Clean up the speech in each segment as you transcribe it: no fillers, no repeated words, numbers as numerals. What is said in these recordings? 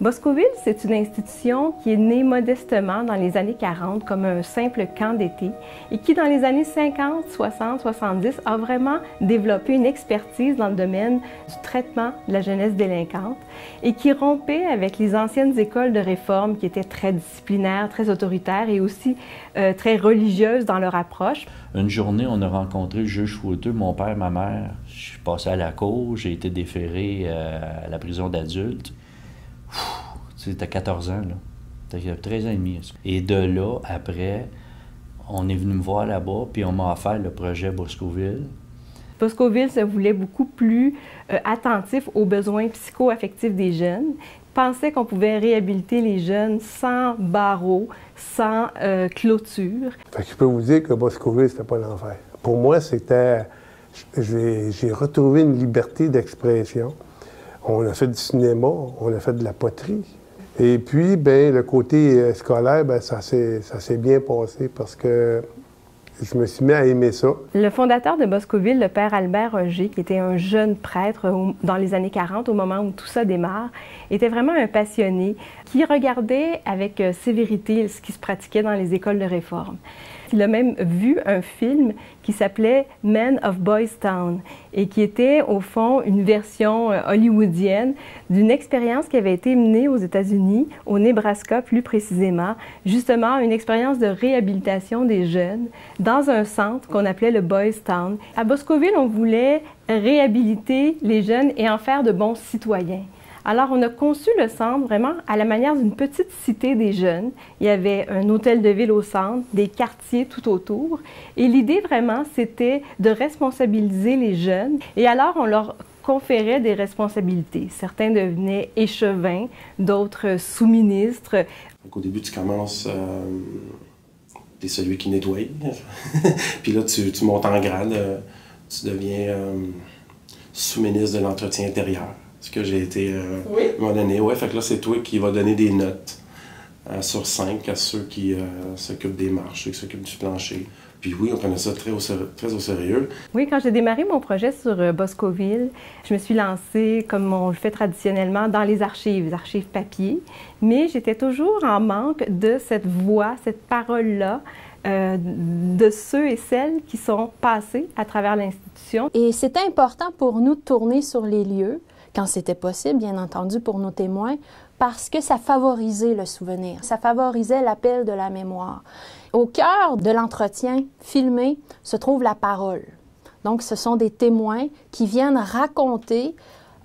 Boscoville, c'est une institution qui est née modestement dans les années 40 comme un simple camp d'été et qui, dans les années 50, 60, 70, a vraiment développé une expertise dans le domaine du traitement de la jeunesse délinquante et qui rompait avec les anciennes écoles de réforme qui étaient très disciplinaires, très autoritaires et aussi très religieuses dans leur approche. Une journée, on a rencontré le juge Foueteux, mon père, ma mère. Je suis passé à la cour, j'ai été déféré à la prison d'adultes. C'était 14 ans, là. C'était 13 ans et demi. Et de là, après, on est venu me voir là-bas, puis on m'a offert le projet Boscoville. Boscoville se voulait beaucoup plus attentif aux besoins psycho-affectifs des jeunes. Pensait qu'on pouvait réhabiliter les jeunes sans barreaux, sans clôture. Fait que je peux vous dire que Boscoville, c'était pas l'enfer. Pour moi, c'était... J'ai retrouvé une liberté d'expression. On a fait du cinéma, on a fait de la poterie. Et puis, bien, le côté scolaire, bien, ça s'est bien passé parce que je me suis mis à aimer ça. Le fondateur de Boscoville, le père Albert Roger, qui était un jeune prêtre dans les années 40, au moment où tout ça démarre, était vraiment un passionné qui regardait avec sévérité ce qui se pratiquait dans les écoles de réforme. Il a même vu un film qui s'appelait Men of Boys Town et qui était au fond une version hollywoodienne d'une expérience qui avait été menée aux États-Unis, au Nebraska plus précisément, justement une expérience de réhabilitation des jeunes dans un centre qu'on appelait le Boys Town. À Boscoville, on voulait réhabiliter les jeunes et en faire de bons citoyens. Alors, on a conçu le centre vraiment à la manière d'une petite cité des jeunes. Il y avait un hôtel de ville au centre, des quartiers tout autour. Et l'idée vraiment, c'était de responsabiliser les jeunes. Et alors, on leur conférait des responsabilités. Certains devenaient échevins, d'autres sous-ministres. Au début, tu commences, tu es celui qui nettoie. Puis là, tu montes en grade, tu deviens sous-ministre de l'entretien intérieur. Ce que j'ai été à un moment donné. Ouais, fait que là, c'est toi qui vas donner des notes sur 5 à ceux qui s'occupent des marches, ceux qui s'occupent du plancher. Puis oui, on prenait ça très au sérieux. Oui, quand j'ai démarré mon projet sur Boscoville, je me suis lancée, comme on le fait traditionnellement, dans les archives papier. Mais j'étais toujours en manque de cette voix, cette parole-là, de ceux et celles qui sont passés à travers l'institution. Et c'était important pour nous de tourner sur les lieux, quand c'était possible, bien entendu, pour nos témoins, parce que ça favorisait le souvenir, ça favorisait l'appel de la mémoire. Au cœur de l'entretien filmé se trouve la parole. Donc, ce sont des témoins qui viennent raconter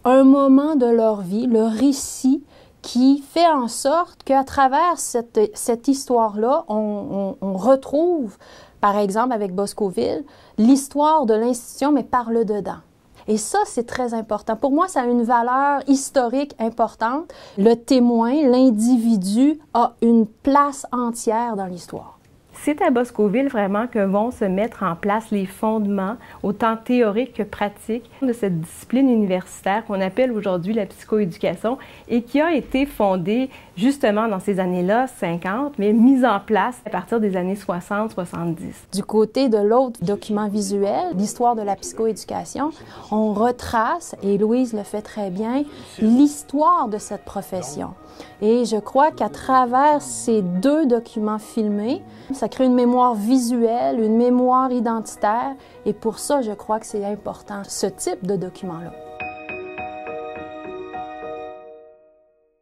un moment de leur vie, le récit qui fait en sorte qu'à travers cette histoire-là, on retrouve, par exemple avec Boscoville, l'histoire de l'institution, mais par le dedans. Et ça, c'est très important. Pour moi, ça a une valeur historique importante. Le témoin, l'individu, a une place entière dans l'histoire. C'est à Boscoville vraiment que vont se mettre en place les fondements, autant théoriques que pratiques, de cette discipline universitaire qu'on appelle aujourd'hui la psychoéducation et qui a été fondée justement dans ces années-là, 50, mais mise en place à partir des années 60-70. Du côté de l'autre document visuel, l'histoire de la psychoéducation, on retrace, et Louise le fait très bien, l'histoire de cette profession. Et je crois qu'à travers ces deux documents filmés, ça crée une mémoire visuelle, une mémoire identitaire. Et pour ça, je crois que c'est important, ce type de document-là.